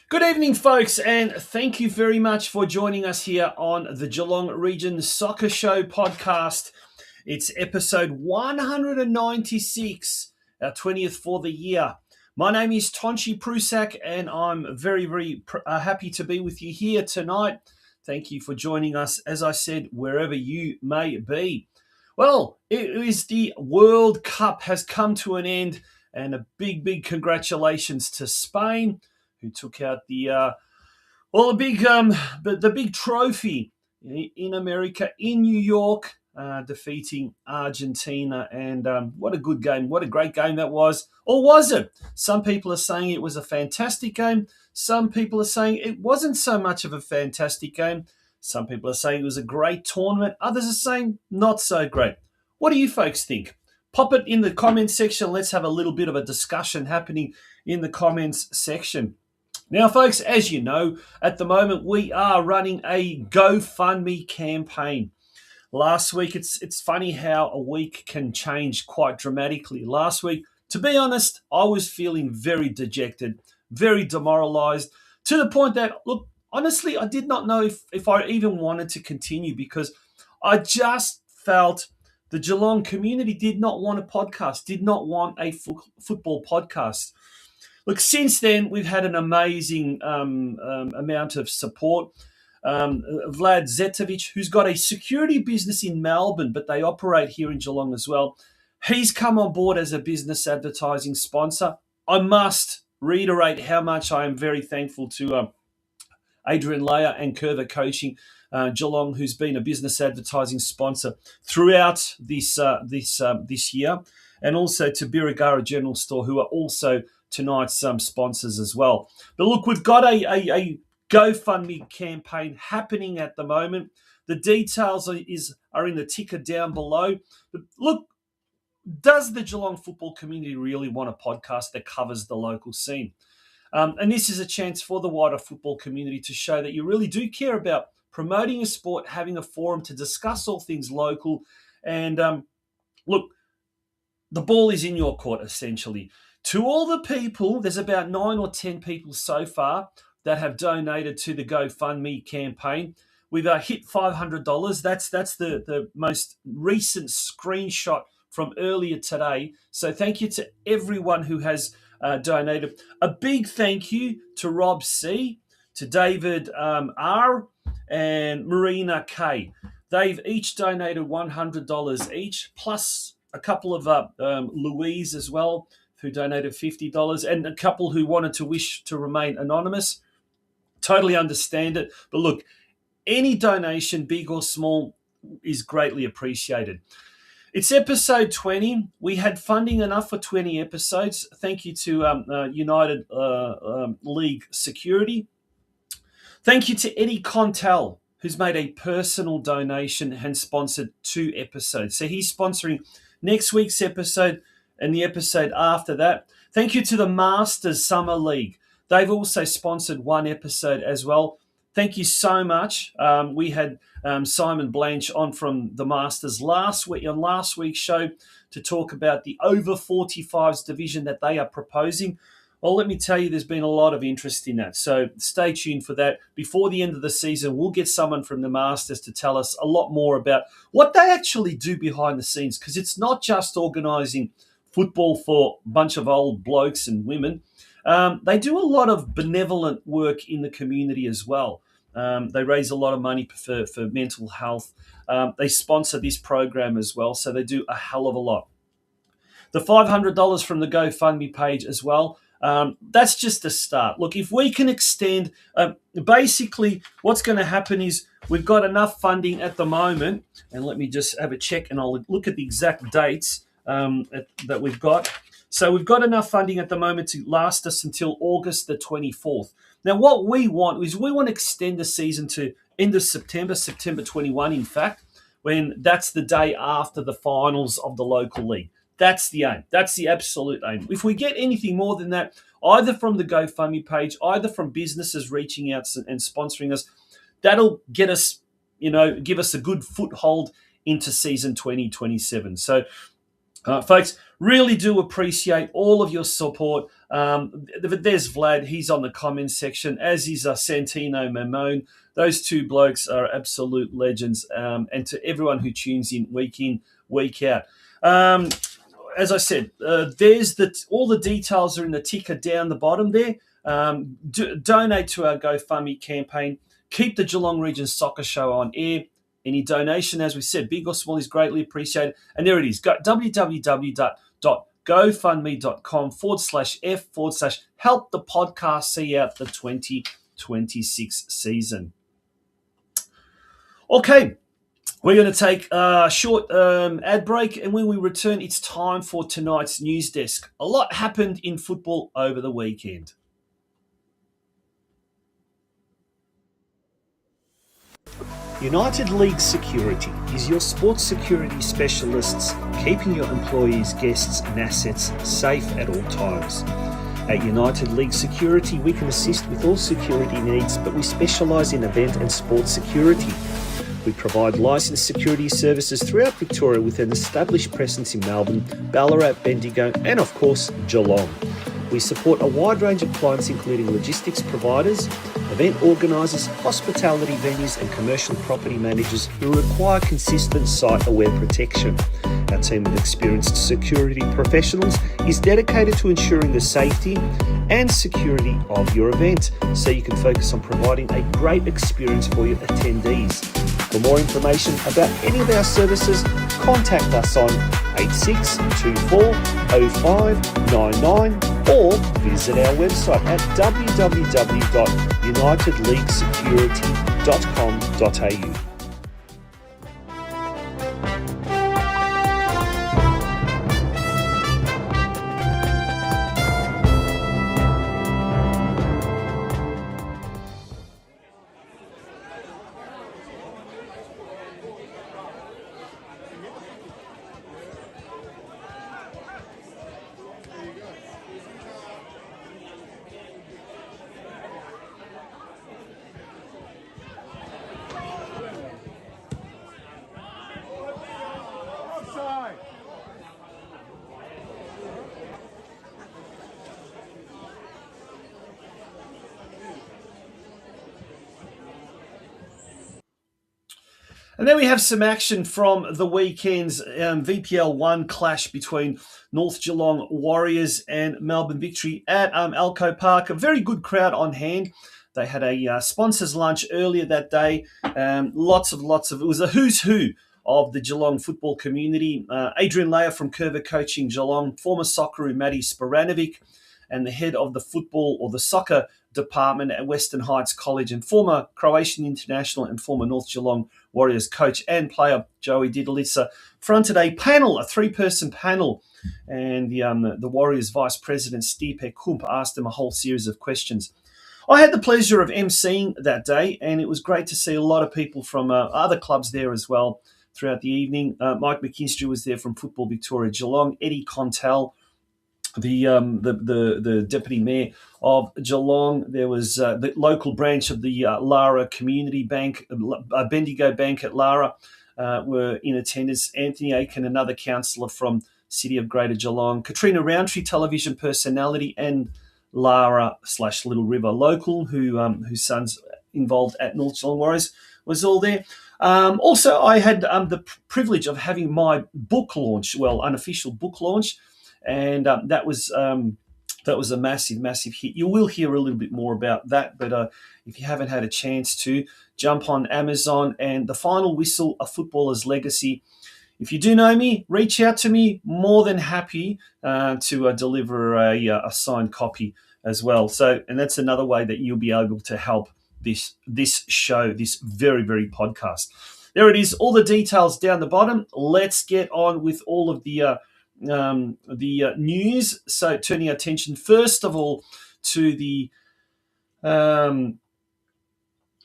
Good evening, folks, and thank you very much for joining us here on the Geelong Region Soccer Show podcast. It's episode 196, our 20th for the year. My name is Tonchi Prusak, and I'm very happy to be with you here tonight. Thank you for joining us, as I said, wherever you may be. Well, it is the World Cup has come to an end, and a big congratulations to Spain, who took out the big trophy in America, in New York, defeating Argentina. And what a good game. What a great game that was. Or was it? Some people are saying it was a fantastic game. Some people are saying it wasn't so much of a fantastic game. Some people are saying it was a great tournament. Others are saying not so great. What do you folks think? Pop it in the comments section. Let's have a little bit of a discussion happening in the comments section. Now, folks, as you know, at the moment we are running a GoFundMe campaign. Last week, it's funny how a week can change quite dramatically. Last week, to be honest, I was feeling very dejected, very demoralised, to the point that, look, honestly, I did not know if I even wanted to continue, because I just felt the Geelong community did not want a podcast, did not want a football podcast. Look, since then, we've had an amazing amount of support. Vlad Zetovic, who's got a security business in Melbourne, but they operate here in Geelong as well. He's come on board as a business advertising sponsor. I must reiterate how much I am very thankful to Adrian Leia and Curva Coaching Geelong, who's been a business advertising sponsor throughout this year, and also to Birregurra General Store, who are also tonight's sponsors as well. But look, we've got a GoFundMe campaign happening at the moment. The details are in the ticker down below. But look, does the Geelong football community really want a podcast that covers the local scene? And this is a chance for the wider football community to show that you really do care about promoting a sport, having a forum to discuss all things local. And look, the ball is in your court, essentially. To all the people, there's about 9 or 10 people so far that have donated to the GoFundMe campaign. We've hit $500. That's the most recent screenshot from earlier today. So thank you to everyone who has donated. A big thank you to Rob C., to David R., and Marina K. They've each donated $100 each, plus a couple of Louise as well, who donated $50, and a couple who wanted to wish to remain anonymous. Totally understand it. But look, any donation, big or small, is greatly appreciated. It's episode 20. We had funding enough for 20 episodes. Thank you to United League Security. Thank you to Eddie Contel, who's made a personal donation and sponsored 2 episodes. So he's sponsoring next week's episode and the episode after that. Thank you to the Masters Summer League. They've also sponsored 1 episode as well. Thank you so much. We had Simon Blanche on from the Masters last week's show to talk about the over 45s division that they are proposing. Well, let me tell you, there's been a lot of interest in that. So stay tuned for that. Before the end of the season, we'll get someone from the Masters to tell us a lot more about what they actually do behind the scenes, because it's not just organising football for a bunch of old blokes and women. They do a lot of benevolent work in the community as well. They raise a lot of money for mental health. They sponsor this program as well, so they do a hell of a lot. The $500 from the GoFundMe page as well. That's just a start. Look, if we can extend, basically what's going to happen is we've got enough funding at the moment, and let me just have a check and I'll look at the exact dates that we've got. So we've got enough funding at the moment to last us until August the 24th. Now, what we want is we want to extend the season to end of September, September 21, in fact, when that's the day after the finals of the local league. That's the aim. That's the absolute aim. If we get anything more than that, either from the GoFundMe page, either from businesses reaching out and sponsoring us, that'll get us, give us a good foothold into season 2027. So, folks, really do appreciate all of your support. There's Vlad. He's on the comments section, as is Santino Mamone. Those two blokes are absolute legends. And to everyone who tunes in, week out. As I said, there's all the details are in the ticker down the bottom there. Donate to our GoFundMe campaign. Keep the Geelong Region Soccer Show on air. Any donation, as we said, big or small, is greatly appreciated. And there it is. Go www.gofundme.com/F/help the podcast see out the 2026 season. Okay, we're going to take a short ad break, and when we return, it's time for tonight's news desk. A lot happened in football over the weekend. United League Security is your sports security specialists, keeping your employees, guests and assets safe at all times. At United League Security, we can assist with all security needs, but we specialise in event and sports security. We provide licensed security services throughout Victoria with an established presence in Melbourne, Ballarat, Bendigo and of course Geelong. We support a wide range of clients including logistics providers, event organisers, hospitality venues and commercial property managers who require consistent site-aware protection. Our team of experienced security professionals is dedicated to ensuring the safety and security of your event so you can focus on providing a great experience for your attendees. For more information about any of our services, contact us on 8624 0599 or visit our website at www.unitedleaguesecurity.com.au. And then we have some action from the weekend's VPL 1 clash between North Geelong Warriors and Melbourne Victory at Alco Park. A very good crowd on hand. They had a sponsors lunch earlier that day. Lots of, it was a who's who of the Geelong football community. Adrian Leyer from Curva Coaching Geelong, former Socceroo Matty Sporanovic, and the head of the football or the soccer department at Western Heights College and former Croatian international and former North Geelong Warriors coach and player Joey Didalica fronted a panel, a three-person panel, and the Warriors vice president Stipe Kump asked them a whole series of questions. I had the pleasure of emceeing that day, and it was great to see a lot of people from other clubs there as well throughout the evening. Mike McKinstry was there from Football Victoria Geelong, Eddie Contel, the deputy mayor of Geelong. There was the local branch of the Lara Community Bank, Bendigo Bank at Lara, were in attendance. Anthony Aiken, another councillor from City of Greater Geelong, Katrina Roundtree, television personality, and Lara/Little River local, whose son's involved at North Geelong Warriors, was all there. Also, I had the privilege of having my book launch, unofficial book launch. And that was a massive hit. You will hear a little bit more about that, but if you haven't had a chance to jump on Amazon, and The Final Whistle, A Footballer's Legacy, If you do know me, reach out to me. More than happy to deliver a signed copy as well. So, and that's another way that you'll be able to help this show, this very, very podcast. There it is, all the details down the bottom. Let's get on with all of the news. So, turning our attention first of all to the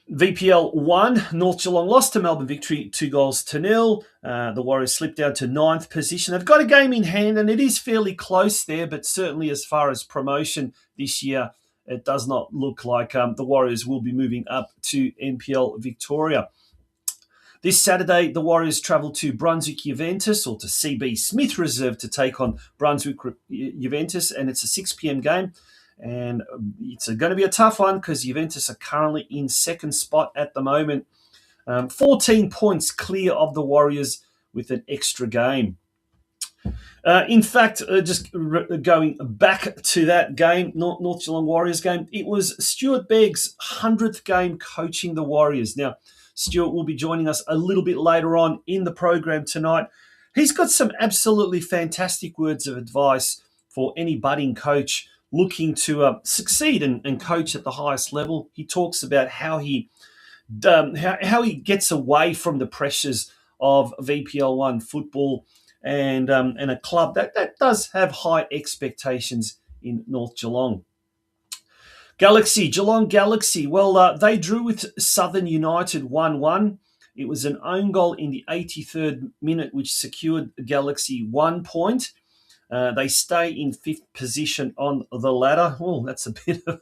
VPL 1, North Geelong lost to Melbourne Victory 2-0. The Warriors slipped down to 9th position. They've got a game in hand, and it is fairly close there, but certainly as far as promotion this year, it does not look like the Warriors will be moving up to NPL Victoria. This Saturday, the Warriors travel to Brunswick Juventus, or to CB Smith Reserve, to take on Brunswick Juventus, and it's a 6 p.m. game. And it's going to be a tough one because Juventus are currently in second spot at the moment. 14 points clear of the Warriors with an extra game. In fact, just going back to that game, North Geelong Warriors game, it was Stuart Begg's 100th game coaching the Warriors. Now, Stuart will be joining us a little bit later on in the program tonight. He's got some absolutely fantastic words of advice for any budding coach looking to succeed and coach at the highest level. He talks about how he gets away from the pressures of VPL 1 football and a club that does have high expectations in North Geelong. Geelong Galaxy, well, they drew with Southern United 1-1. It was an own goal in the 83rd minute, which secured Galaxy 1 point. They stay in 5th position on the ladder. Oh, that's a bit of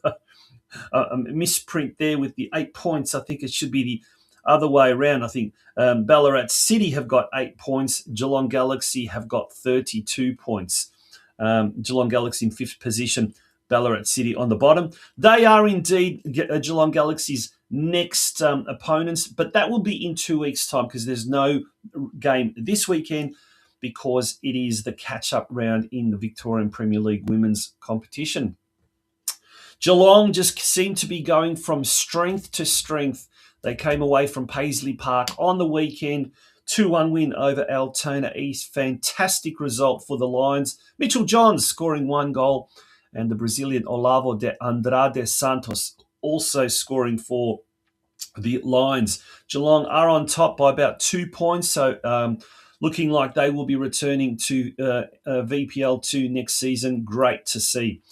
a misprint there with the 8 points. I think it should be the other way around. I think Ballarat City have got 8 points. Geelong Galaxy have got 32 points. Geelong Galaxy in 5th position, Ballarat City on the bottom. They are indeed Geelong Galaxy's next opponents, but that will be in 2 weeks' time because there's no game this weekend, because it is the catch-up round in the Victorian Premier League women's competition. Geelong just seemed to be going from strength to strength. They came away from Paisley Park on the weekend, 2-1 win over Altona East. Fantastic result for the Lions. Mitchell Johns scoring 1 goal, and the Brazilian Olavo de Andrade Santos also scoring for the Lions. Geelong are on top by about 2 points, so looking like they will be returning to VPL 2 next season. Great to see.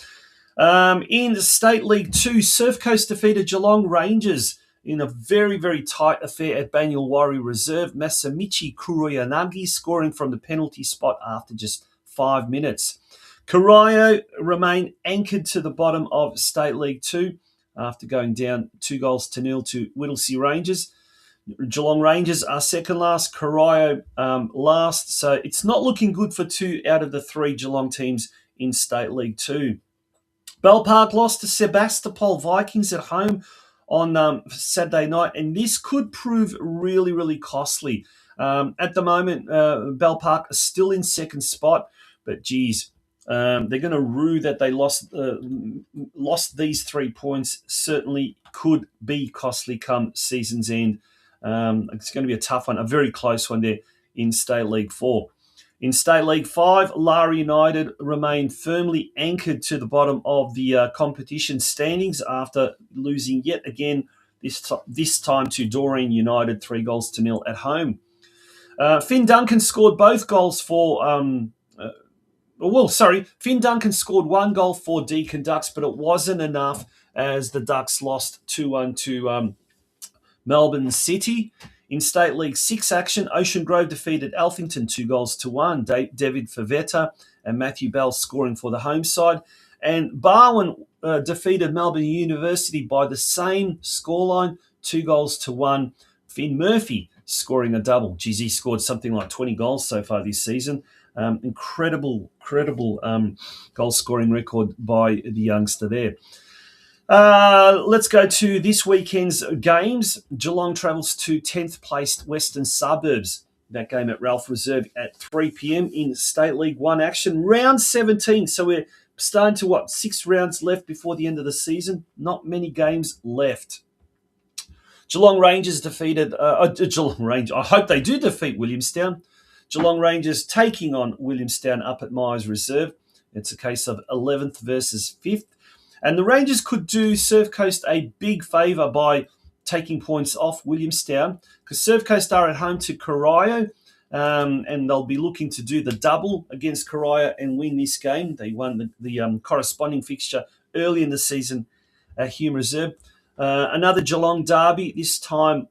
In the State League 2, Surf Coast defeated Geelong Rangers in a very, very tight affair at Banyul Warrior Reserve. Masamichi Kuroyanagi scoring from the penalty spot after just 5 minutes. Corio remain anchored to the bottom of State League 2 after going down 2-0 to Whittlesea Rangers. Geelong Rangers are second last, Corio last. So it's not looking good for 2 out of the 3 Geelong teams in State League 2. Bell Park lost to Sebastopol Vikings at home on Saturday night, and this could prove really, really costly. At the moment, Bell Park is still in second spot, but geez, they're going to rue that they lost these 3 points. Certainly could be costly come season's end. It's going to be a tough one, a very close one there in State League 4. In State League 5, Lara United remain firmly anchored to the bottom of the competition standings after losing yet again, this time to Doreen United, 3-0 at home. Finn Duncan scored both goals for... Finn Duncan scored 1 goal for Deakin Ducks, but it wasn't enough as the Ducks lost 2-1 to Melbourne City. In State League 6 action, Ocean Grove defeated Alphington 2-1. David Favetta and Matthew Bell scoring for the home side. And Barwon defeated Melbourne University by the same scoreline, 2-1. Finn Murphy scoring a double. Geez, he scored something like 20 goals so far this season. Incredible goal-scoring record by the youngster there. Let's go to this weekend's games. Geelong travels to 10th placed Western Suburbs. That game at Ralph Reserve at 3 p.m. in State League 1 action. Round 17. So we're starting to, 6 rounds left before the end of the season. Not many games left. Geelong Rangers defeated... Geelong Rangers. I hope they do defeat Williamstown. Geelong Rangers taking on Williamstown up at Myers Reserve. It's a case of 11th versus 5th. And the Rangers could do Surf Coast a big favour by taking points off Williamstown, because Surf Coast are at home to Corio, and they'll be looking to do the double against Corio and win this game. They won the corresponding fixture early in the season at Hume Reserve. Another Geelong derby, this time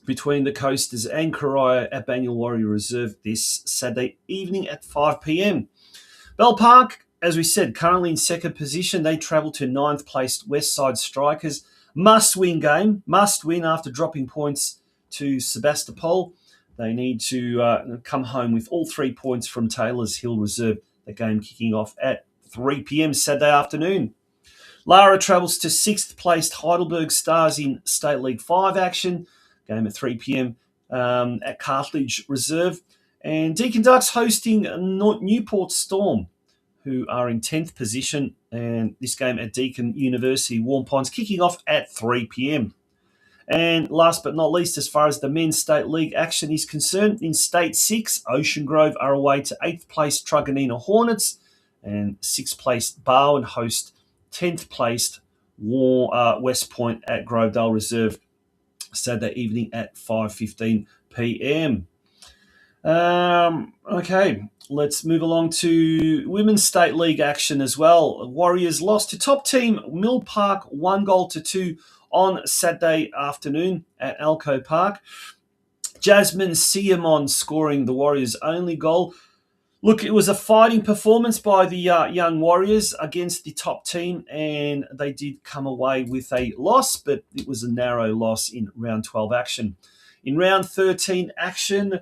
between the Coasters and Corio at Banyule Warrior Reserve this Saturday evening at 5 p.m. Bell Park, as we said, currently in second position. They travel to 9th-placed Westside Strikers. Must-win game. Must win after dropping points to Sebastopol. They need to come home with all 3 points from Taylor's Hill Reserve. The game kicking off at 3 p.m. Saturday afternoon. Lara travels to 6th-placed Heidelberg Stars in State League 5 action. Game at 3 p.m. At Cartledge Reserve. And Deakin Ducks hosting Newport Storm, who are in 10th position. And this game at Deakin University, Warm Ponds, kicking off at 3 p.m. And last but not least, as far as the Men's State League action is concerned, in State 6, Ocean Grove are away to 8th place Truganina Hornets. And 6th place Barwon host 10th placed West Point at Grovedale Reserve Saturday evening at 5:15 p.m. Okay, let's move along to Women's State League action as well. Warriors lost to top team Mill Park 1-2 on Saturday afternoon at Alco Park. Jasmine Siamon scoring the Warriors' only goal. Look, it was a fighting performance by the young Warriors against the top team, and they did come away with a loss, but it was a narrow loss in round 12 action. In round 13 action,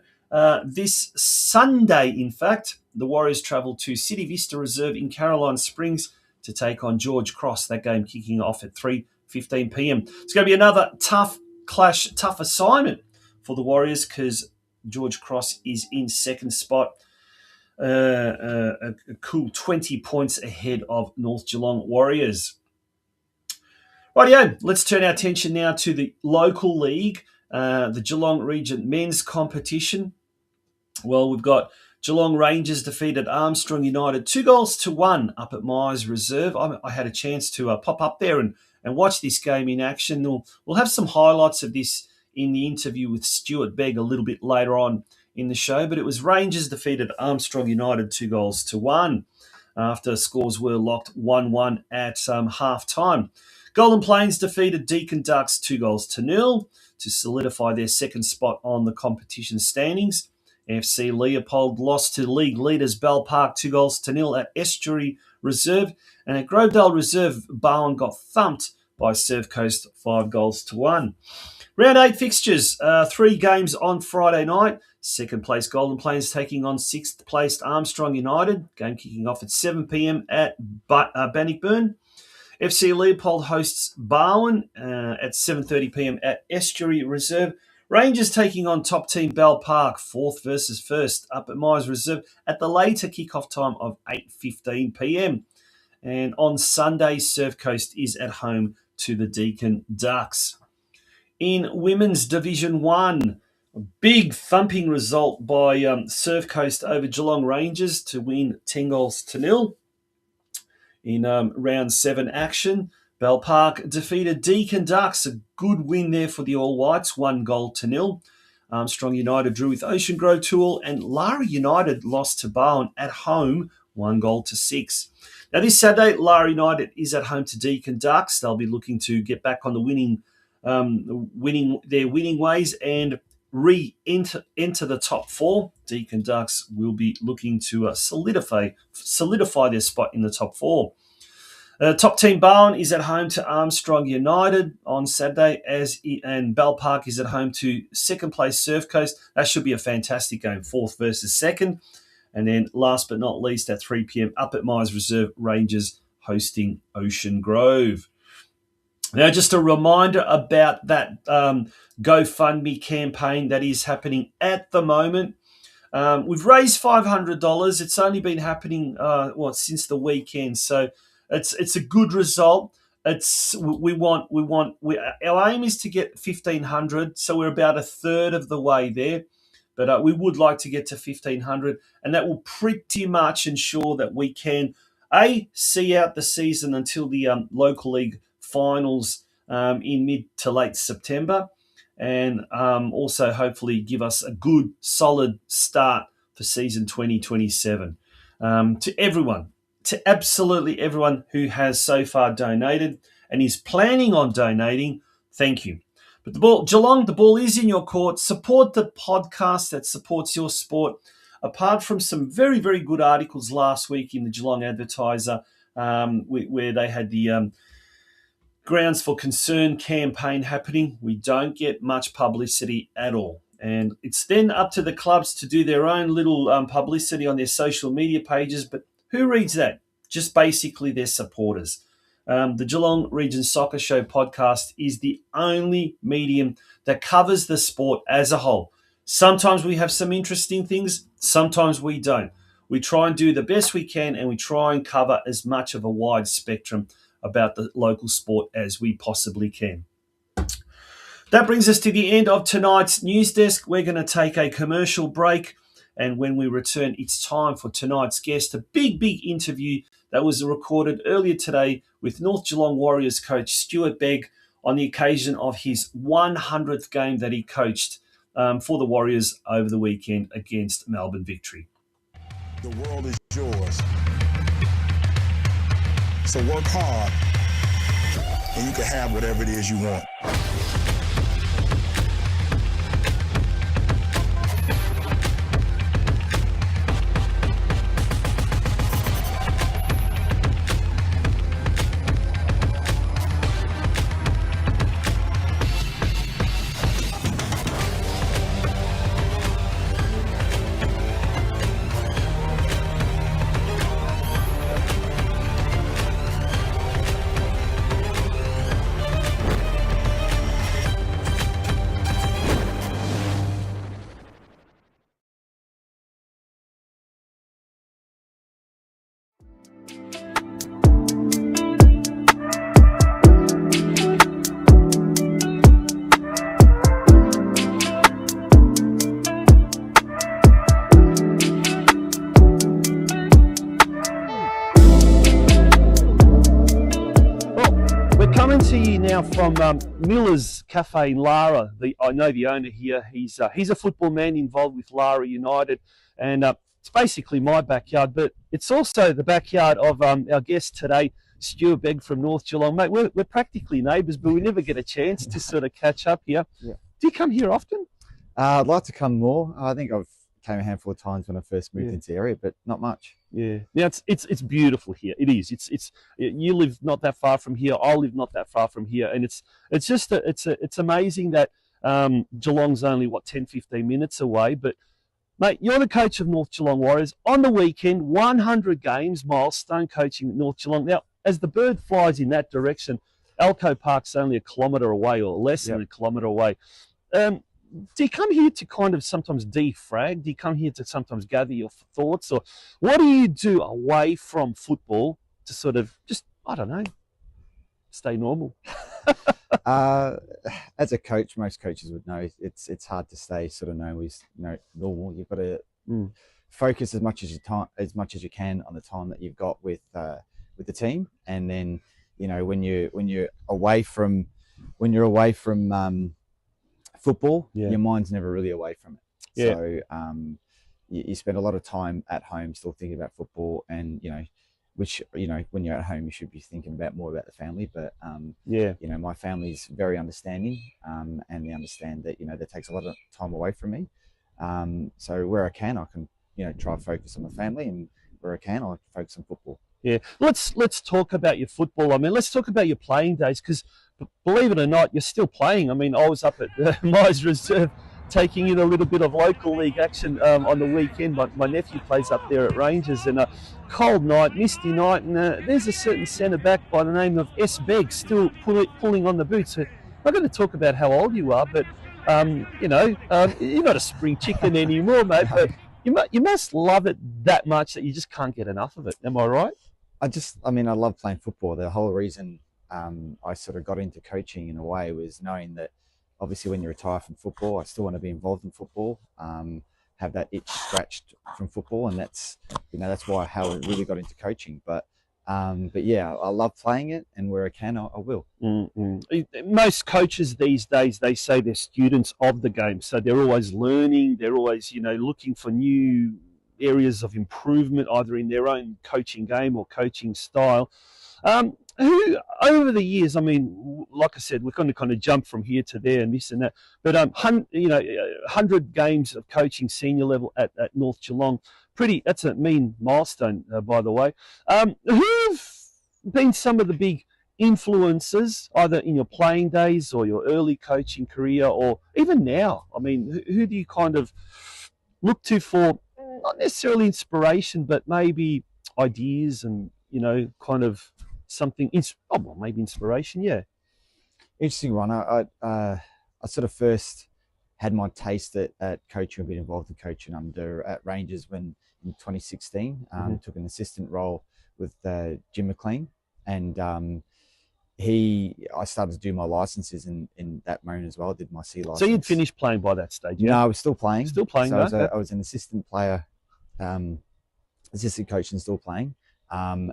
this Sunday, in fact, the Warriors travel to City Vista Reserve in Caroline Springs to take on George Cross. That game kicking off at 3:15 p.m. It's going to be another tough clash, tough assignment for the Warriors, because George Cross is in second spot. A cool 20 points ahead of North Geelong Warriors. Rightio, let's turn our attention now to the local league, the Geelong Region men's competition. Well, we've got Geelong Rangers defeated Armstrong United 2-1 up at Myers Reserve. I had a chance to pop up there and watch this game in action. We'll have some highlights of this in the interview with Stuart Begg a little bit later on in the show, but it was Rangers defeated Armstrong United 2-1 after scores were locked 1-1 at half-time. Golden Plains defeated Deakin Ducks 2-0 to solidify their second spot on the competition standings. FC Leopold lost to league leaders Bell Park 2-0 at Estuary Reserve, and at Grovedale Reserve, Barwon got thumped by Surf Coast 5-1. Round 8 fixtures, 3 games on Friday night. Second place Golden Plains taking on 6th placed Armstrong United. Game kicking off at 7 p.m. at Bannockburn. FC Leopold hosts Barwon at 7:30 p.m. at Estuary Reserve. Rangers taking on top team Bell Park, 4th versus 1st, up at Myers Reserve at the later kickoff time of 8:15 p.m. And on Sunday, Surf Coast is at home to the Deakin Ducks. In Women's Division 1, a big thumping result by Surf Coast over Geelong Rangers to win 10-0. In round 7 action, Bell Park defeated Deakin Ducks. A good win there for the All Whites, 1-0. Armstrong United drew with Ocean Grove Tool, and Lara United lost to Barwon at home, 1-6. Now this Saturday, Lara United is at home to Deakin Ducks. They'll be looking to get back on the winning ways and enter the top 4. Deakin Ducks will be looking to solidify their spot in the top 4. Top team Barwon is at home to Armstrong United on Saturday, and Bell Park is at home to second place Surf Coast. That should be a fantastic game, 4th versus 2nd. And then last but not least, at 3 p.m. up at Myers Reserve, Rangers hosting Ocean Grove. Now, just a reminder about that GoFundMe campaign that is happening at the moment. We've raised $500. It's only been happening since the weekend, so it's a good result. Our aim is to get 1,500, so we're about a third of the way there. But we would like to get to 1,500, and that will pretty much ensure that we can, see out the season until the local league finals in mid to late September, and also hopefully give us a good, solid start for season 2027. To everyone, to absolutely everyone who has so far donated and is planning on donating, thank you. But Geelong, the ball is in your court. Support the podcast that supports your sport. Apart from some very, very good articles last week in the Geelong Advertiser, where they had the grounds for concern campaign happening, we don't get much publicity at all. And it's then up to the clubs to do their own little publicity on their social media pages. But who reads that? Just basically their supporters. The Geelong Region Soccer Show podcast is the only medium that covers the sport as a whole. Sometimes we have some interesting things, sometimes we don't. We try and do the best we can, and we try and cover as much of a wide spectrum about the local sport as we possibly can. That brings us to the end of tonight's news desk. We're going to take a commercial break, and when we return, it's time for tonight's guest, a big, big interview that was recorded earlier today with North Geelong Warriors coach Stuart Begg on the occasion of his 100th game that he coached for the Warriors over the weekend against Melbourne Victory. The world is yours. So work hard, and you can have whatever it is you want. From Miller's Cafe in Lara. I know the owner here. He's a football man involved with Lara United, and it's basically my backyard, but it's also the backyard of our guest today, Stuart Begg from North Geelong. Mate, we're practically neighbours, but we never get a chance to sort of catch up here. Yeah. Do you come here often? I'd like to come more. I think I've came a handful of times when I first moved into the area, but not much. Yeah, it's beautiful here. It is. It's you live not that far from here. I live not that far from here, and it's amazing that Geelong's only 10-15 minutes away. But mate, you're the coach of North Geelong Warriors on the weekend. 100 games, milestone coaching at North Geelong. Now, as the bird flies in that direction, Alco Park's only a kilometre away, or less than a kilometre away. Do you come here to kind of sometimes defrag? Do you come here to sometimes gather your thoughts? Or what do you do away from football to sort of just, I don't know, stay normal? As a coach, most coaches would know it's hard to stay sort of normal. You've got to focus as much as you can on the time that you've got with the team, and then when you're away from football, your mind's never really away from it. Yeah. So you spend a lot of time at home still thinking about football, and which when you're at home you should be thinking more about the family. But my family's very understanding, and they understand that that takes a lot of time away from me. So where I can try and focus on my family, and where I can I focus on football. Yeah, let's talk about your football. I mean, let's talk about your playing days, because believe it or not, you're still playing. I mean, I was up at Myers Reserve taking in a little bit of local league action on the weekend. My nephew plays up there at Rangers, and a cold night, misty night, and there's a certain centre back by the name of S. Begg still pulling on the boots. So I'm not going to talk about how old you are, but you're not a spring chicken anymore, mate. But you must love it that much that you just can't get enough of it. Am I right? I love playing football. The whole reason I sort of got into coaching in a way was knowing that, obviously when you retire from football, I still want to be involved in football, have that itch scratched from football, and that's why how I really got into coaching. But yeah, I love playing it, and where I can, I will. Most coaches these days, they say they're students of the game, so they're always learning. They're always, looking for new areas of improvement, either in their own coaching game or coaching style. Who over the years, I mean, like I said, we're going to kind of jump from here to there and this and that, but 100 games of coaching senior level at North Geelong, that's a mean milestone, by the way. Who've been some of the big influences, either in your playing days or your early coaching career, or even now? I mean, who do you kind of look to for not necessarily inspiration, but maybe ideas and kind of something? Well, maybe inspiration. Yeah, interesting one. I sort of first had my taste at coaching, a bit involved in coaching at Rangers when in 2016. Took an assistant role with Jim McLean, and I started to do my licenses in that moment as well. I did my C license. So you'd finished playing by that stage? Yeah? No, I was still playing. Still playing. So I was an assistant player, assistant coach, and still playing.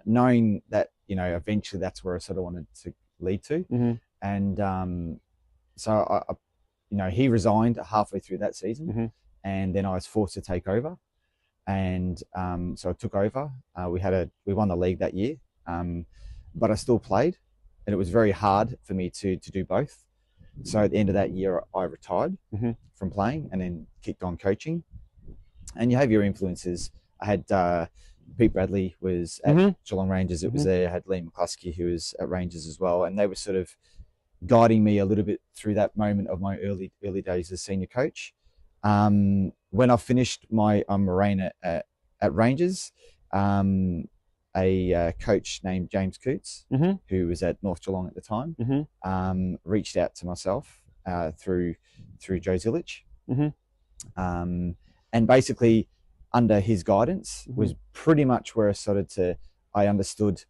Knowing that eventually that's where I sort of wanted to lead to, and so he resigned halfway through that season, and then I was forced to take over, and so I took over. We won the league that year, but I still played, and it was very hard for me to do both. So at the end of that year, I retired from playing and then kicked on coaching. And you have your influences. I had Pete Bradley was at Geelong Rangers. It was there. I had Liam McCluskey, who was at Rangers as well, and they were sort of guiding me a little bit through that moment of my early days as senior coach. When I finished my reign at Rangers, a coach named James Coots, who was at North Geelong at the time, reached out to myself through Joe Zilic, and basically under his guidance was pretty much where I understood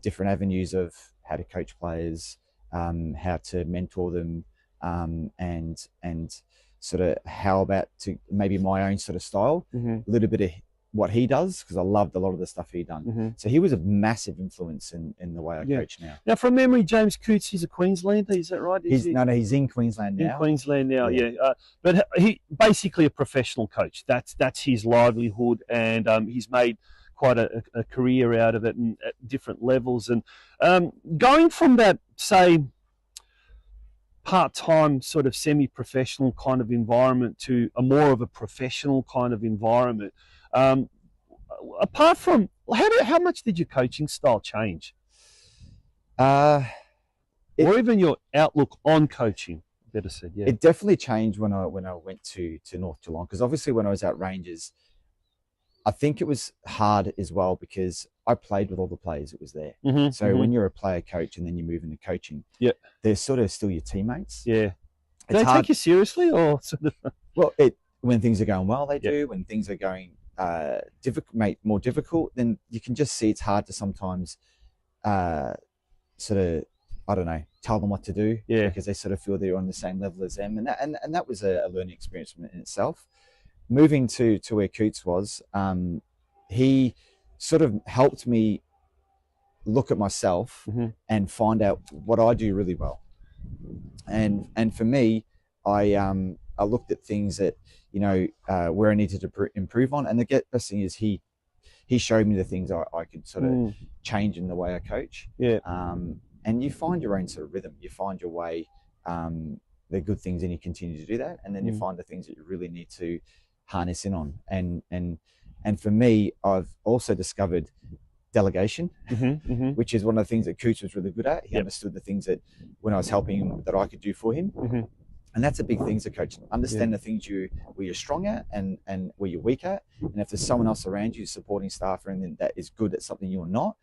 different avenues of how to coach players, how to mentor them, and sort of how about to maybe my own sort of style, a little bit of what he does, because I loved a lot of the stuff he done. So he was a massive influence in the way I coach now. Now, from memory, James Coots, he's a Queenslander, is that right? He's in Queensland now. In Queensland now, yeah. But he basically a professional coach. That's his livelihood, and he's made quite a career out of it and at different levels. And going from that, say, part-time sort of semi-professional kind of environment to a more of a professional kind of environment, apart from how much did your coaching style change, or even your outlook on coaching, better said? Yeah, it definitely changed when I went to North Geelong, because obviously when I was at Rangers, I think it was hard as well because I played with all the players that was there. So when you're a player coach and then you move into coaching, they're sort of still your teammates. Yeah, they take you seriously, or sort of? Well, when things are going well, they do. When things are going more difficult, then you can just see it's hard to sometimes sort of, I don't know, tell them what to do, because they sort of feel they're on the same level as them, and that was a learning experience in itself. Moving to where Coots was, he sort of helped me look at myself and find out what I do really well, and for me, I looked at things that where I needed to improve on, and the best thing is he showed me the things I could sort of change in the way I coach. And you find your own sort of rhythm. You find your way, the good things, and you continue to do that, and then you find the things that you really need to harness in on. And for me, I've also discovered delegation, which is one of the things that Coots was really good at. He understood the things that when I was helping him that I could do for him. And that's a big thing as a coach. Understand the things where you're strong at and where you're weak at. And if there's someone else around you, supporting staff, or anything that is good at something you're not,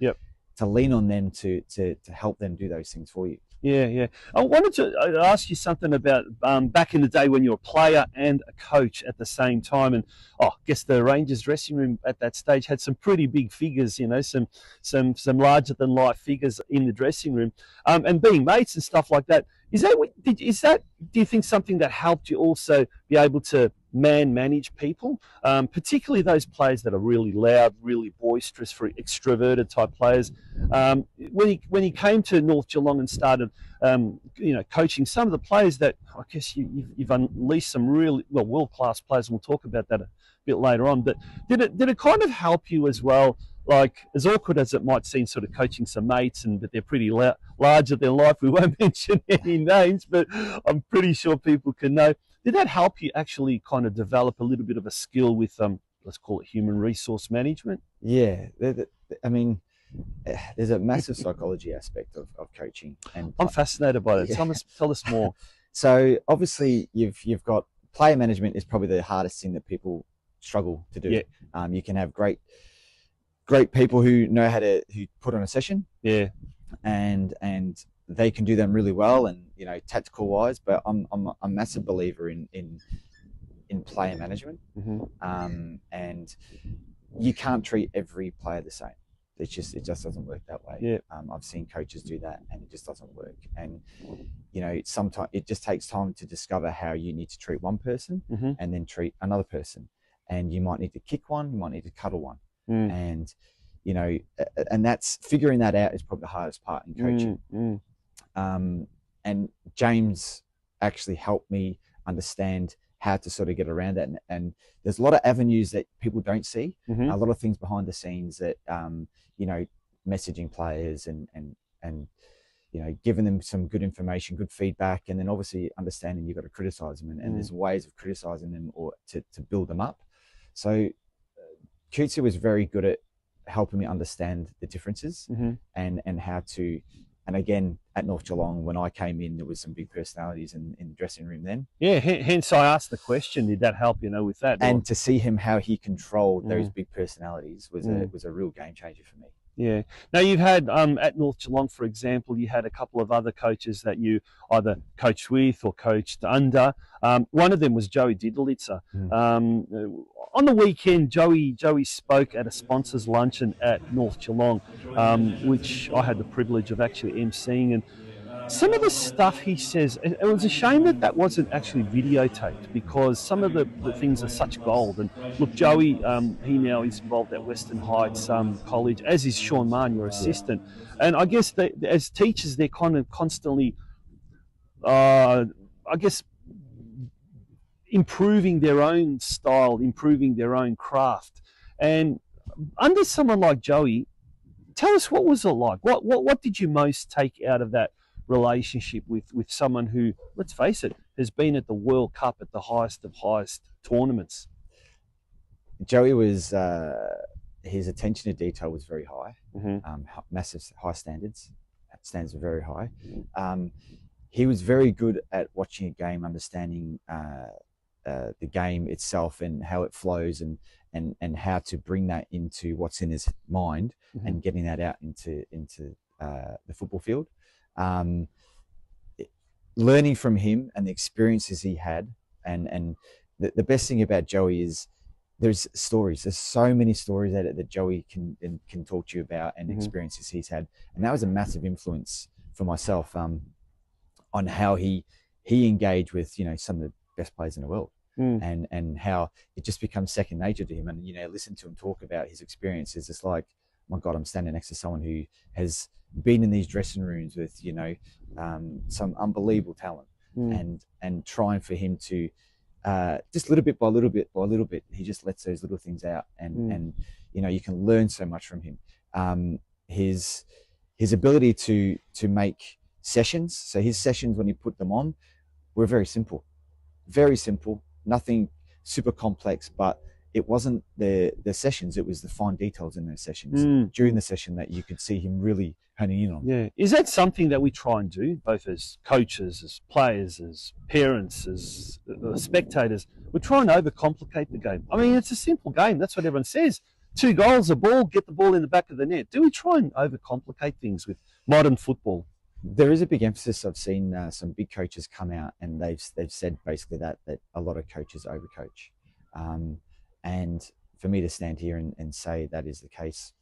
to lean on them to help them do those things for you. Yeah. I wanted to ask you something about back in the day when you were a player and a coach at the same time. And I guess the Rangers dressing room at that stage had some pretty big figures, some larger than life figures in the dressing room. And being mates and stuff like that, Is that do you think something that helped you also be able to manage people, particularly those players that are really loud, really boisterous, for extroverted type players? When he came to North Geelong and started, coaching some of the players that I guess you've unleashed some really world class players, and we'll talk about that a bit later on. But did it kind of help you as well? Like, as awkward as it might seem, sort of coaching some mates, but they're pretty larger than life. We won't mention any names, but I'm pretty sure people can know. Did that help you actually kind of develop a little bit of a skill with, let's call it human resource management? Yeah, I mean, there's a massive psychology aspect of coaching, and I'm fascinated by that. Yeah. Tell us more. So obviously, you've got player management is probably the hardest thing that people struggle to do. Yeah. You can have great people who know how to put on a session. Yeah. And they can do them really well, and tactical wise. But I'm a massive believer in player management. Mm-hmm. And you can't treat every player the same. It just doesn't work that way. Yeah. I've seen coaches do that, and it just doesn't work. And sometimes it just takes time to discover how you need to treat one person, mm-hmm. and then treat another person. And you might need to kick one, you might need to cuddle one. And and that's figuring that out is probably the hardest part in coaching. And James actually helped me understand how to sort of get around that. And there's a lot of avenues that people don't see, mm-hmm. a lot of things behind the scenes that messaging players and giving them some good information, good feedback, and then obviously understanding you've got to criticize them, and there's ways of criticizing them or to build them up. So Coetzee was very good at helping me understand the differences, mm-hmm. and how to. And again, at North Geelong, when I came in, there was some big personalities in the dressing room then. Yeah, hence I asked the question, did that help, with that? And to see him, how he controlled those big personalities was a real game changer for me. Yeah. Now, you've had, at North Geelong, for example, you had a couple of other coaches that you either coached with or coached under. One of them was Joey Diddlitzer. On the weekend, Joey spoke at a sponsors luncheon at North Geelong, which I had the privilege of actually emceeing. And some of the stuff he says, it was a shame that wasn't actually videotaped, because some of the things are such gold. And look, Joey, he now is involved at Western Heights College, as is Sean Mann, your assistant. And I guess as teachers, they're kind of constantly, improving their own style, improving their own craft. And under someone like Joey, tell us, what was it like? What did you most take out of that relationship with someone who, let's face it, has been at the World Cup at the highest of highest tournaments? Joey was, his attention to detail was very high. Massive high standards. Standards were very high. He was very good at watching a game, understanding the game itself and how it flows, and how to bring that into what's in his mind, and getting that out into the football field. Learning from him and the experiences he had, and the best thing about Joey is there's stories. There's so many stories that Joey can talk to you about, and experiences he's had, and that was a massive influence for myself on how he engaged with some of the best players in the world, and how it just becomes second nature to him. And listen to him talk about his experiences. It's like, my God, I'm standing next to someone who has been in these dressing rooms with some unbelievable talent, and trying for him to just little bit by little bit, he just lets those little things out, and you can learn so much from him. His ability to make sessions. So his sessions, when he put them on, were very simple, nothing super complex, but it wasn't the sessions, it was the fine details in those sessions during the session that you could see him really honing in on. Yeah. Is that something that we try and do, both as coaches, as players, as parents, as spectators? We try and overcomplicate the game. I mean, it's a simple game. That's what everyone says. 2 goals, a ball, get the ball in the back of the net. Do we try and overcomplicate things with modern football? There is a big emphasis. I've seen some big coaches come out, and they've said basically that a lot of coaches overcoach. And for me to stand here and say that is the case,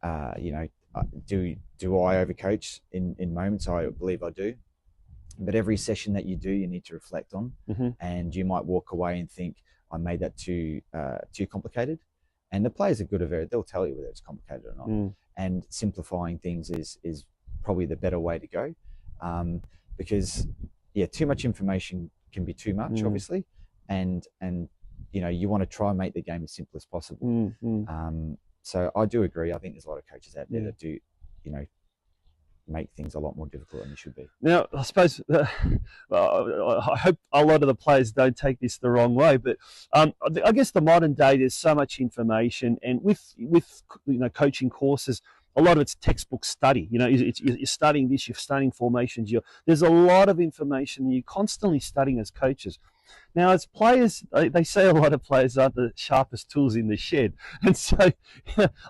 do I overcoach in moments? I believe I do. But every session that you do, you need to reflect on, and you might walk away and think, I made that too complicated. And the players are good at it; they'll tell you whether it's complicated or not. And simplifying things is probably the better way to go, because too much information can be too much, obviously, and you want to try and make the game as simple as possible. So I do agree. I think there's a lot of coaches out there that do, make things a lot more difficult than they should be. Now, I suppose I hope a lot of the players don't take this the wrong way, but I guess the modern day, there's so much information, and with coaching courses, a lot of it's textbook study. You're studying this, you're studying formations. There's a lot of information, and you're constantly studying as coaches. Now, as players, they say a lot of players aren't the sharpest tools in the shed. And so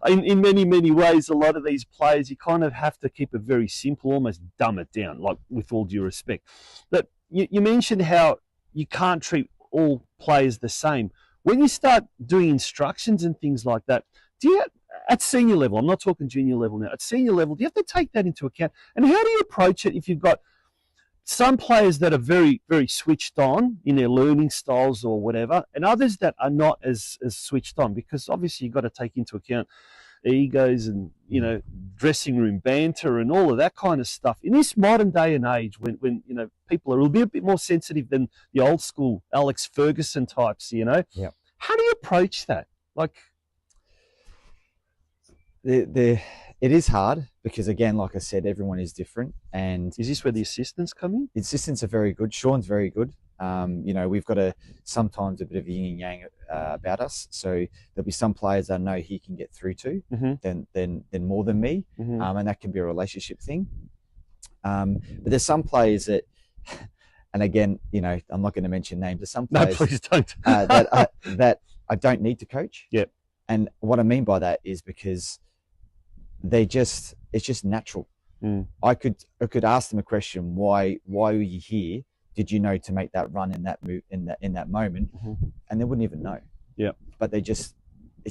in many, many ways, a lot of these players, you kind of have to keep it very simple, almost dumb it down, like with all due respect. But you mentioned how you can't treat all players the same. When you start doing instructions and things like that, do you, at senior level, I'm not talking junior level now, at senior level, do you have to take that into account? And how do you approach it if you've got some players that are very, very switched on in their learning styles or whatever, and others that are not as switched on? Because obviously you've got to take into account egos and, dressing room banter and all of that kind of stuff. In this modern day and age, when people are a bit more sensitive than the old school Alex Ferguson types, Yeah. How do you approach that? Like, it is hard because, again, like I said, everyone is different. And is this where the assistants come in? The assistants are very good. Sean's very good. We've got sometimes a bit of yin and yang about us. So there'll be some players I know he can get through to, than more than me, and that can be a relationship thing. But there's some players that, and again, I'm not going to mention names. There's some players, no, please don't. that I don't need to coach. Yep. And what I mean by that is because it's just natural. I could ask them a question. Why were you here? Did you know to make that run in that move in that moment? And they wouldn't even know. Yeah. But it's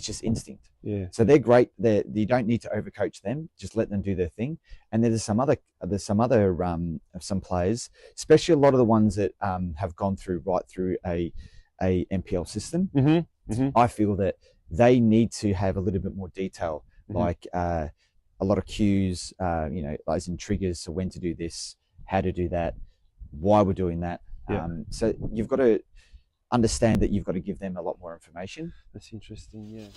just instinct. Yeah. So they're great. You don't need to overcoach them. Just let them do their thing. And then there's some players, especially a lot of the ones that have gone right through a MPL system. I feel that they need to have a little bit more detail, like a lot of cues, as in triggers, so when to do this, how to do that, why we're doing that. So you've got to understand that you've got to give them a lot more information. That's interesting, yeah.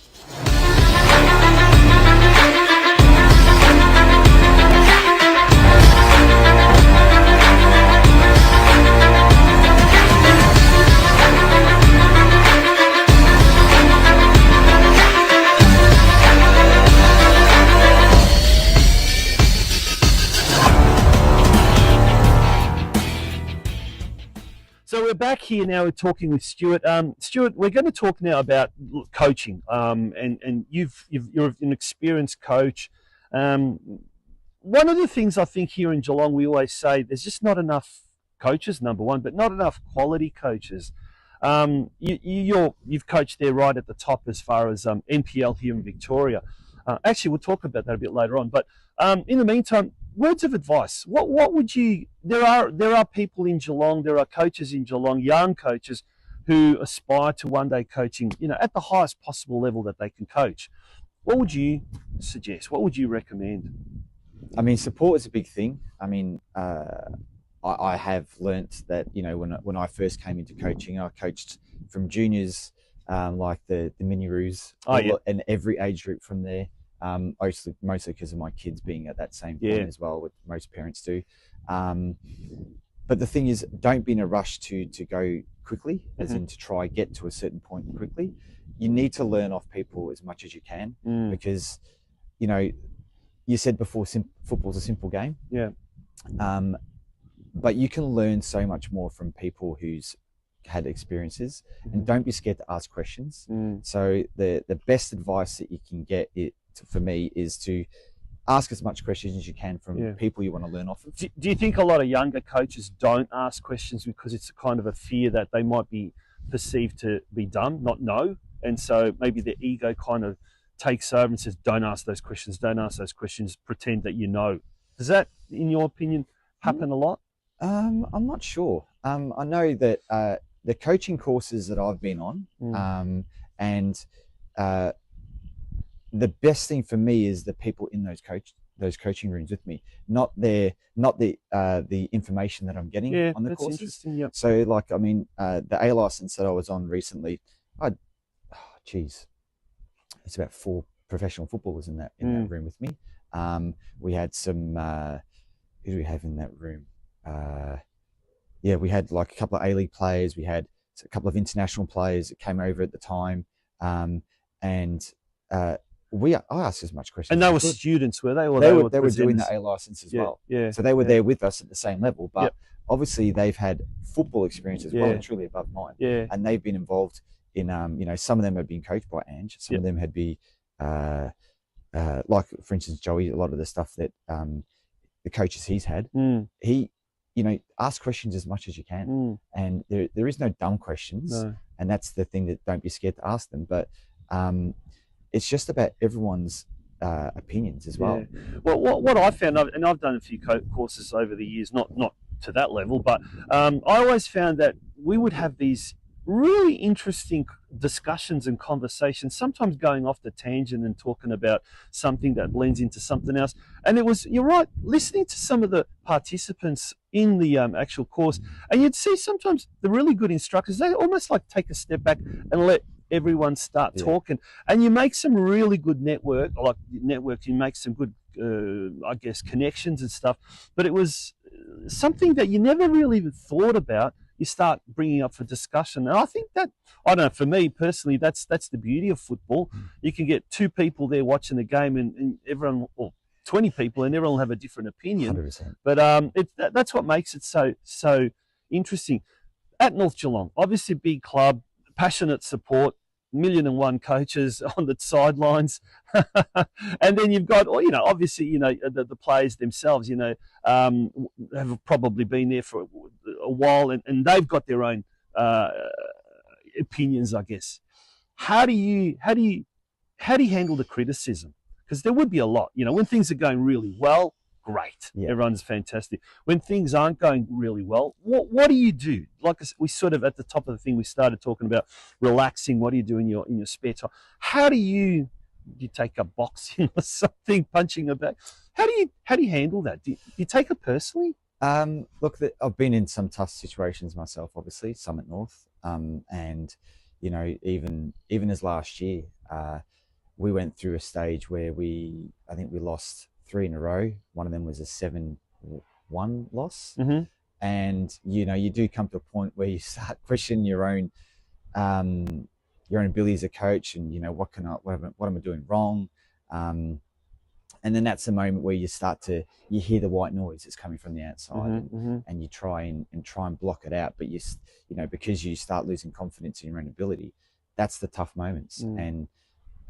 So we're back here now. We're talking with Stuart. Stuart, we're going to talk now about coaching. And you're an experienced coach. One of the things I think here in Geelong, we always say there's just not enough coaches, number one, but not enough quality coaches. You've coached there right at the top as far as NPL here in Victoria. Actually, we'll talk about that a bit later on. But in the meantime, words of advice. What would you? There are people in Geelong. There are coaches in Geelong, young coaches, who aspire to one day coaching, at the highest possible level that they can coach. What would you suggest? What would you recommend? I mean, support is a big thing. I mean, I have learnt that when I first came into coaching, I coached from juniors, like the mini roos, and every age group from there. Mostly because of my kids being at that same point as well, what most parents do. But the thing is, don't be in a rush to go quickly, as in to try get to a certain point quickly. You need to learn off people as much as you can, because you said before football's a simple game. Yeah. But you can learn so much more from people who's had experiences, and don't be scared to ask questions. So the best advice that you can get for me is to ask as much questions as you can from people you want to learn off of. Do you think a lot of younger coaches don't ask questions because it's a kind of a fear that they might be perceived to be dumb, not know, and so maybe the ego kind of takes over and says, don't ask those questions, pretend that you know? Does that, in your opinion, happen a lot? I'm not sure. I know that the coaching courses that I've been on, and uh, the best thing for me is the people in those coaching rooms with me, not the information that I'm getting Yeah, on the that's courses. interesting. Yep. So like, I mean, the A license that I was on recently, I, geez, it's about 4 professional footballers in that room with me. We had some. Who do we have in that room? Yeah, we had like a couple of A-League players. We had a couple of international players that came over at the time, and I asked as much questions. And they as were I could. students, were they? Or They were doing the presenters? A license as Yeah, well. yeah. So they were yeah. there with us at the same level, but Yep. obviously they've had football experience as well Yeah. and truly above mine. Yeah. And they've been involved in, you know, some of them have been coached by Ange. Some Yep. of them had be, like for instance, Joey. A lot of the stuff that the coaches he's had, he, you know, ask questions as much as you can, and there is no dumb questions, No. and that's the thing, that don't be scared to ask them. But it's just about everyone's opinions as well. Yeah. Well, what I found, and I've done a few courses over the years, not to that level, but I always found that we would have these really interesting discussions and conversations, sometimes going off the tangent and talking about something that blends into something else. And it was, you're right, listening to some of the participants in the actual course, and you'd see sometimes the really good instructors, they almost like take a step back and let everyone start talking, and you make some really good network, you make some good I guess connections and stuff. But it was something that you never really even thought about, you start bringing up for discussion. And I think that, I don't know, for me personally, that's the beauty of football. You can get 2 people there watching the game, and everyone, or 20 people, and everyone will have a different opinion. 100%. But that's what makes it so interesting. At North Geelong, obviously big club, passionate support, 1,000,001 coaches on the sidelines, and then you've got, you know, obviously, you know, the players themselves, you know, have probably been there for a while, and they've got their own opinions, I guess. How do you handle the criticism? Because there would be a lot, you know, when things are going really well, great. Yeah. Everyone's fantastic. When things aren't going really well, what do you do? Like we sort of, at the top of the thing, we started talking about relaxing. What do you do in your spare time? How do you take up boxing or something, punching a bag? How do you handle that? Do you take it personally? Look, I've been in some tough situations myself, obviously, some at North, and you know, even as last year, we went through a stage where I think we lost 3 in a row. One of them was a 7-1 loss. And, you know, you do come to a point where you start questioning your own ability as a coach, and, you know, what am I doing wrong? And then that's the moment where you hear the white noise that's coming from the outside, and you try and block it out. But you know, because you start losing confidence in your own ability, that's the tough moments.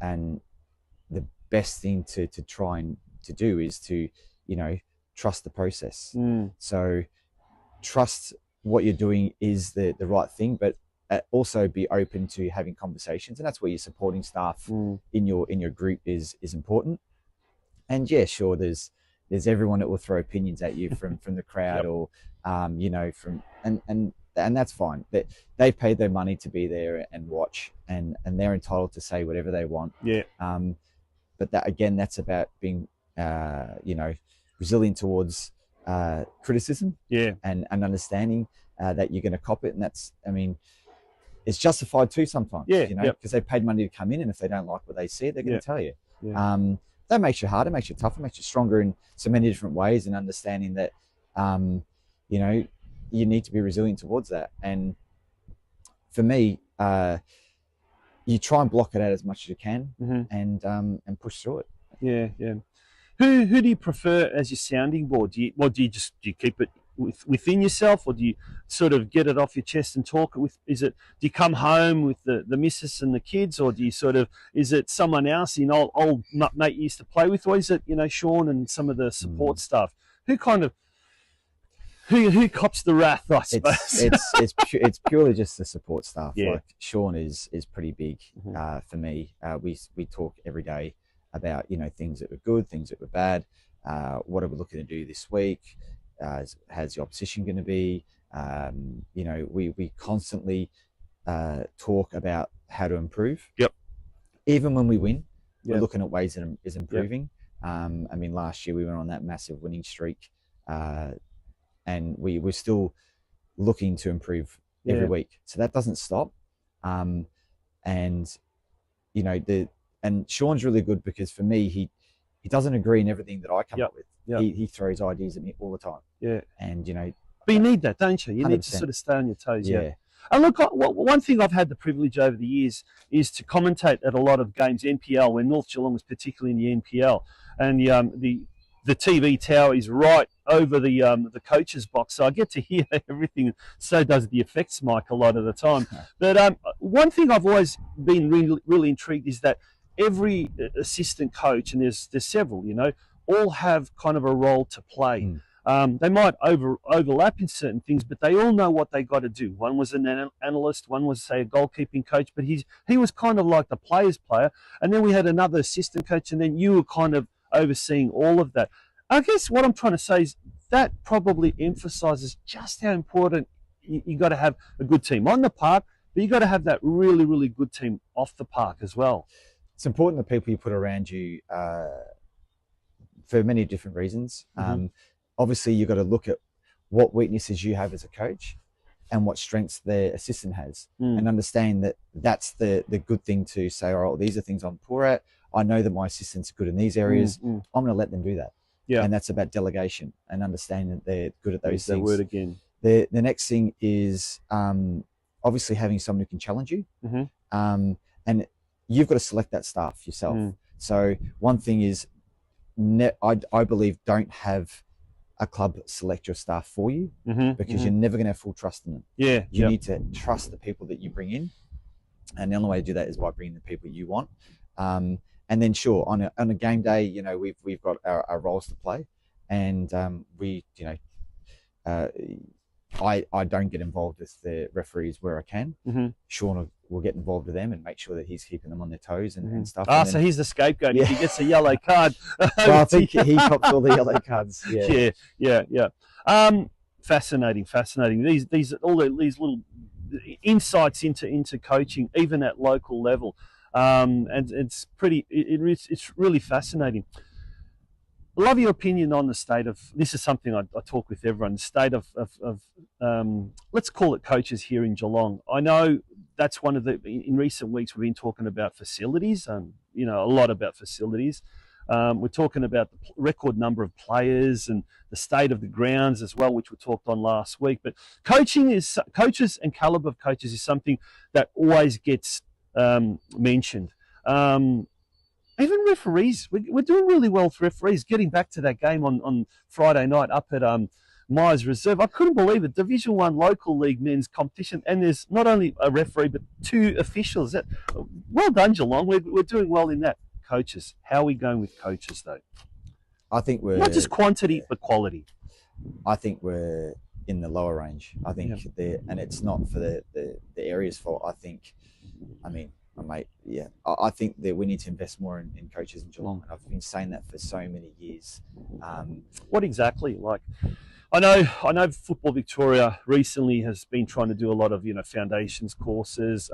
And the best thing to try and to do is to, you know, trust the process. So trust what you're doing is the right thing, but also be open to having conversations, and that's where your supporting staff in your group is important. And yeah, sure, there's everyone that will throw opinions at you from the crowd, or you know, and that's fine. They've paid their money to be there and watch, and they're entitled to say whatever they want. But that, again, that's about being you know, resilient towards criticism, and understanding that you're going to cop it. And that's, I mean, it's justified too sometimes, you know, because they paid money to come in, and if they don't like what they see, they're going to tell you. That makes you harder, makes you tougher, makes you stronger in so many different ways, and understanding that, you know, you need to be resilient towards that. And for me, you try and block it out as much as you can, and push through it. Who do you prefer as your sounding board? Do you keep it within yourself, or do you sort of get it off your chest and talk it with? Do you come home with the missus and the kids, or do you is it someone else, you know, old mate you used to play with, or is it, you know, Sean and some of the support staff? Who cops the wrath, I suppose? It's purely just the support staff. Like Sean is pretty big for me. We talk every day about, you know, things that were good, things that were bad, what are we looking to do this week, how's the opposition going to be? You know, we constantly talk about how to improve. Yep. Even when we win, we're Yep. looking at ways that is improving. Yep. I mean, last year we went on that massive winning streak, and we were still looking to improve every week. So that doesn't stop. And you know, and Sean's really good because for me, he doesn't agree in everything that I come up with. He throws ideas at me all the time. Yeah. And you know, but you need that, don't you? You 100%. need to sort of stay on your toes. Yeah. And look, one thing I've had the privilege over the years is to commentate at a lot of games, NPL, when North Geelong was particularly in the NPL, and the TV tower is right over the coach's box, so I get to hear everything. So does the effects mic a lot of the time. But one thing I've always been really intrigued is that every assistant coach, and there's several, you know, all have kind of a role to play. They might overlap in certain things, but they all know what they got to do. One was an analyst, one was, say, a goalkeeping coach, but he was kind of like the player's player. And then we had another assistant coach, and then you were kind of overseeing all of that. I guess what I'm trying to say is that probably emphasizes just how important you got to have a good team on the park, but you got to have that really, really good team off the park as well. It's important the people you put around you for many different reasons. Obviously, you've got to look at what weaknesses you have as a coach and what strengths the assistant has, and understand that that's the good thing to say, all right, well, these are things I'm poor at. I know that my assistants are good in these areas. I'm going to let them do that. Yeah. And that's about delegation and understanding that they're good at those things. That word again. The next thing is obviously having someone who can challenge you. And you've got to select that staff yourself. So one thing is, I believe, don't have a club select your staff for you, because you're never going to have full trust in them. You need to trust the people that you bring in, and the only way to do that is by bringing the people you want. And then, sure, on a game day, you know, we've got our roles to play, and we, you know, I don't get involved with the referees where I can. Sean will get involved with them and make sure that he's keeping them on their toes and stuff. Ah, so he's the scapegoat. If he gets a yellow card. Well, I think he cops all the yellow cards. Yeah. Fascinating. These little insights into coaching, even at local level. And it's really fascinating. Love your opinion on the state of, this is something I talk with everyone, the state of let's call it coaches here in Geelong. I know that's one of in recent weeks we've been talking about facilities, you know, a lot about facilities. We're talking about the record number of players and the state of the grounds as well, which we talked on last week. But coaches and calibre of coaches is something that always gets mentioned. Even referees, we're doing really well for referees. Getting back to that game on Friday night up at Myers Reserve, I couldn't believe it. Division 1 local league men's competition, and there's not only a referee but 2 officials. Well done, Geelong. We're doing well in that. Coaches, how are we going with coaches though? I think we're not just quantity but quality. I think we're in the lower range. I think and it's not for the area's fault. I think that we need to invest more in coaches in Geelong. And I've been saying that for so many years. What exactly? Like, I know Football Victoria recently has been trying to do a lot of, you know, foundations courses,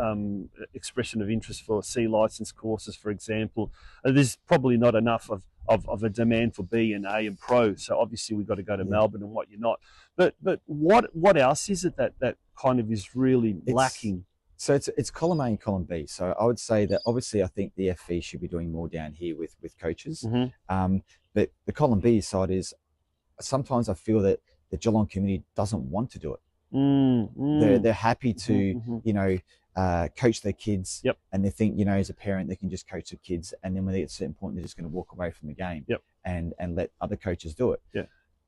expression of interest for C license courses, for example. There's probably not enough of a demand for B and A and Pro. So obviously we've got to go to Melbourne and what you're not. But what else is it that kind of is really lacking? So it's column A and column B. So I would say that obviously I think the FV should be doing more down here with coaches. But the column B side is, sometimes I feel that the Geelong community doesn't want to do it. They're happy to, you know, coach their kids, and they think, you know, as a parent, they can just coach their kids, and then when they get to a certain point, they're just going to walk away from the game and let other coaches do it.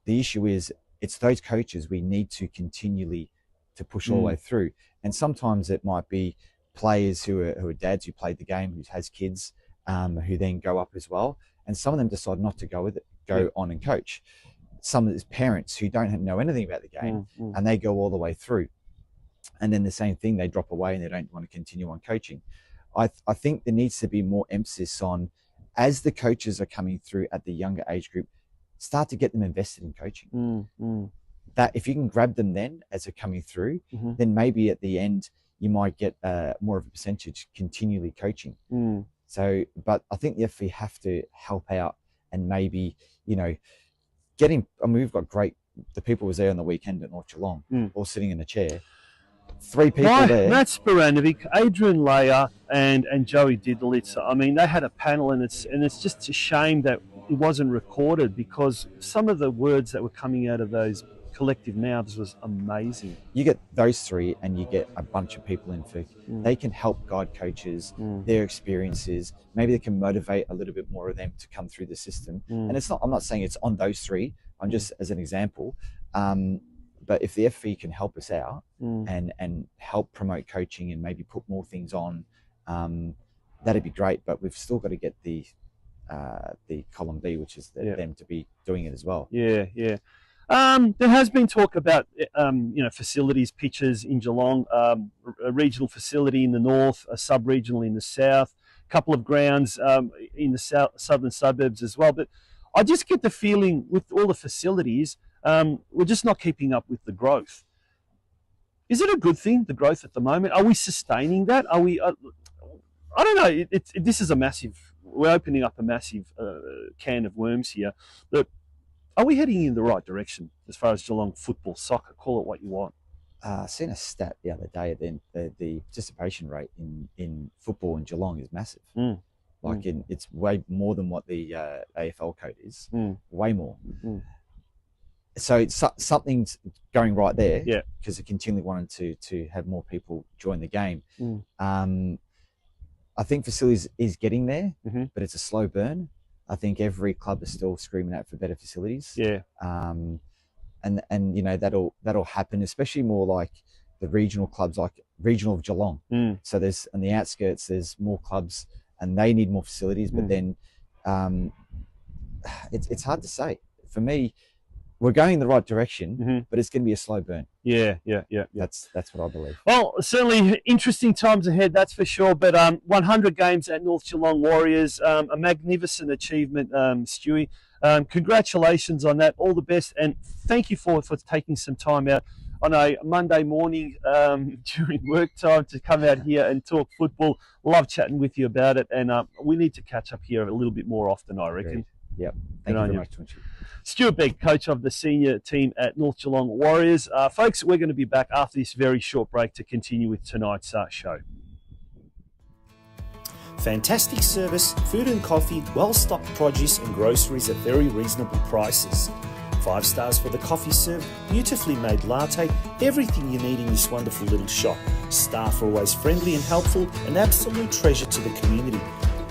The issue is, it's those coaches we need to continually to push all the way through. And sometimes it might be players who are dads who played the game, who has kids, who then go up as well. And some of them decide not to go with it, on and coach. Some of these parents who don't know anything about the game, and they go all the way through. And then the same thing, they drop away and they don't want to continue on coaching. I think there needs to be more emphasis on, as the coaches are coming through at the younger age group, start to get them invested in coaching. That if you can grab them then as they're coming through, then maybe at the end you might get more of a percentage continually coaching. So, but I think the FE have to help out and maybe, you know, getting, I mean, we've got the people was there on the weekend at North Geelong, all sitting in a chair. 3 people there. Matt Sporanovic, Adrian Leia, and Joey Didlitz. I mean, they had a panel, and it's just a shame that it wasn't recorded, because some of the words that were coming out of those collective mouths was amazing. You get those 3 and you get a bunch of people in for, they can help guide coaches, their experiences, maybe they can motivate a little bit more of them to come through the system. And it's not, I'm not saying it's on those 3, I'm just as an example. But if the FE can help us out and help promote coaching and maybe put more things on, that'd be great. But we've still got to get the column B, which is them to be doing it as well. Yeah. There has been talk about facilities, pitches in Geelong, a regional facility in the north, a sub-regional in the south, a couple of grounds in the southern suburbs as well. But I just get the feeling with all the facilities, we're just not keeping up with the growth. Is it a good thing, the growth at the moment? Are we sustaining that? Are we? I don't know. This is a massive. We're opening up a massive can of worms here. But are we heading in the right direction as far as Geelong football, soccer? Call it what you want. I seen a stat the other day. The participation rate in football in Geelong is massive. It's way more than what the AFL code is. Way more. So something's going right there. Yeah. Because they continually wanted to have more people join the game. I think facilities is getting there, but it's a slow burn. I think every club is still screaming out for better facilities. Yeah. And you know that'll happen, especially more like the regional clubs, like regional of Geelong. So there's on the outskirts, there's more clubs, and they need more facilities. But then it's hard to say. For me, we're going in the right direction, but it's going to be a slow burn. Yeah. That's what I believe. Well, certainly interesting times ahead, that's for sure. But 100 games at North Geelong Warriors, a magnificent achievement, Stewie. Congratulations on that. All the best, and thank you for taking some time out on a Monday morning during work time to come out here and talk football. Love chatting with you about it, and we need to catch up here a little bit more often, I reckon. Yep. Thank you very much, Tunchi. Stuart Begg, coach of the senior team at North Geelong Warriors. Folks, we're going to be back after this very short break to continue with tonight's show. Fantastic service, food and coffee, well-stocked produce and groceries at very reasonable prices. 5 stars for the coffee served, beautifully made latte, everything you need in this wonderful little shop. Staff are always friendly and helpful, an absolute treasure to the community.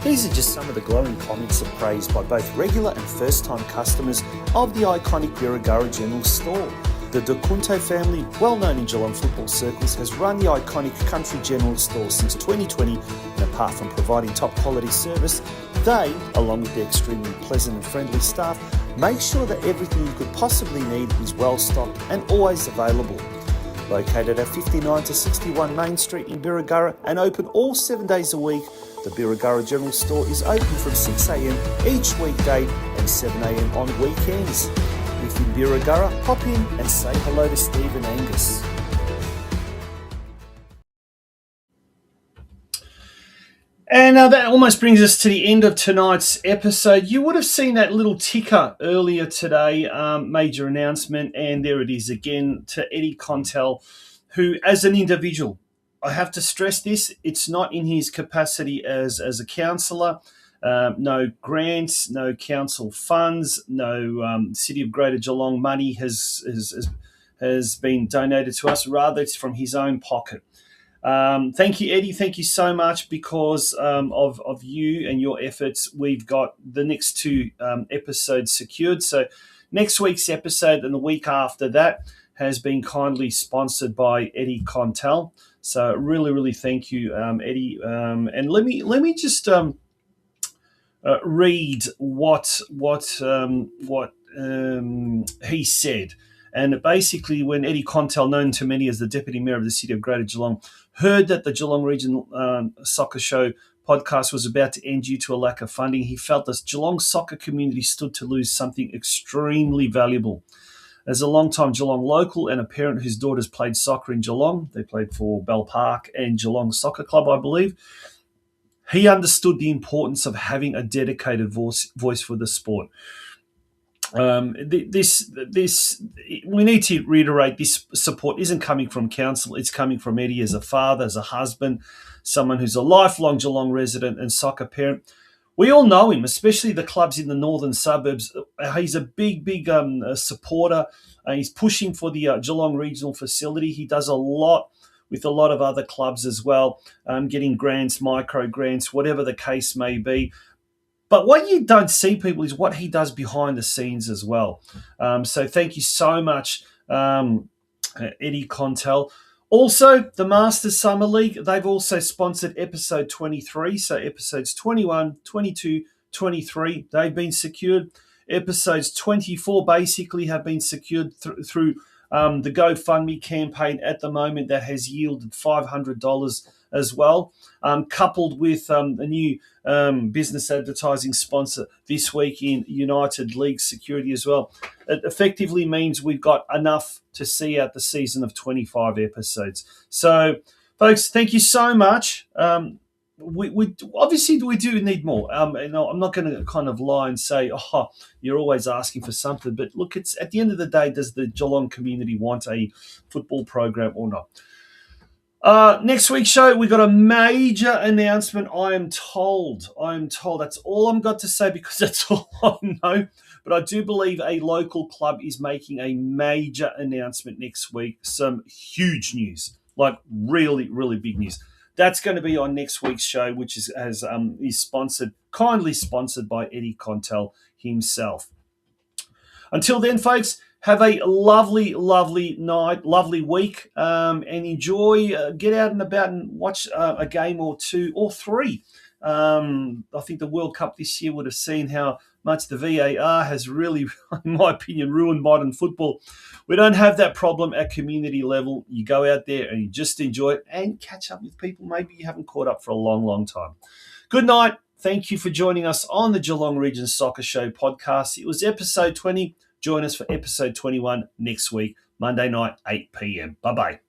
These are just some of the glowing comments of praise by both regular and first-time customers of the iconic Birregurra General Store. The De Cunto family, well known in Geelong football circles, has run the iconic Country General Store since 2020, and apart from providing top quality service, they, along with their extremely pleasant and friendly staff, make sure that everything you could possibly need is well stocked and always available. Located at 59 to 61 Main Street in Birregurra and open all 7 days a week, the Birregurra General Store is open from 6am each weekday and 7am on weekends. If in Birregurra, pop in and say hello to Steve and Angus. And that almost brings us to the end of tonight's episode. You would have seen that little ticker earlier today, major announcement, and there it is again to Eddie Contel, who, as an individual, I have to stress this, it's not in his capacity as a councillor. No grants, no council funds, no City of Greater Geelong money has been donated to us. Rather, it's from his own pocket. Thank you, Eddie. Thank you so much. Because of you and your efforts, we've got the next 2 episodes secured. So next week's episode and the week after that has been kindly sponsored by Eddie Contel. So really, really thank you, Eddie. And let me just read what he said. And basically, when Eddie Contel, known to many as the Deputy Mayor of the City of Greater Geelong, heard that the Geelong Regional Soccer Show podcast was about to end due to a lack of funding, he felt the Geelong soccer community stood to lose something extremely valuable. As a long-time Geelong local and a parent whose daughters played soccer in Geelong, they played for Bell Park and Geelong Soccer Club, I believe, he understood the importance of having a dedicated voice for the sport. We need to reiterate, this support isn't coming from council. It's coming from Eddie as a father, as a husband, someone who's a lifelong Geelong resident and soccer parent. We all know him, especially the clubs in the northern suburbs. He's a big supporter. He's pushing for the Geelong regional facility. He does a lot with a lot of other clubs as well, getting grants, micro grants, whatever the case may be. But what you don't see, people, is what he does behind the scenes as well. So thank you so much, Eddie Contel. Also, the Masters Summer League, they've also sponsored episode 23. So episodes 21, 22, 23, they've been secured. Episodes 24 basically have been secured through the GoFundMe campaign at the moment that has yielded $500 as well, coupled with a new business advertising sponsor this week in United League Security as well. It effectively means we've got enough to see out the season of 25 episodes. So, folks, thank you so much. We obviously we do need more. I'm not going to kind of lie and say, oh, you're always asking for something. But look, it's at the end of the day, does the Geelong community want a football program or not? Next week's show, we got a major announcement. I am told. That's all I've got to say because that's all I know. But I do believe a local club is making a major announcement next week. Some huge news, like really, really big news. That's going to be on next week's show, which is kindly sponsored by Eddie Contel himself. Until then, folks, have a lovely, lovely night, lovely week, and enjoy. Get out and about and watch a game or two or three. I think the World Cup this year would have seen how much the VAR has really, in my opinion, ruined modern football. We don't have that problem at community level. You go out there and you just enjoy it and catch up with people maybe you haven't caught up for a long, long time. Good night. Thank you for joining us on the Geelong Region Soccer Show podcast. It was episode 20. Join us for episode 21 next week, Monday night, 8 p.m. Bye-bye.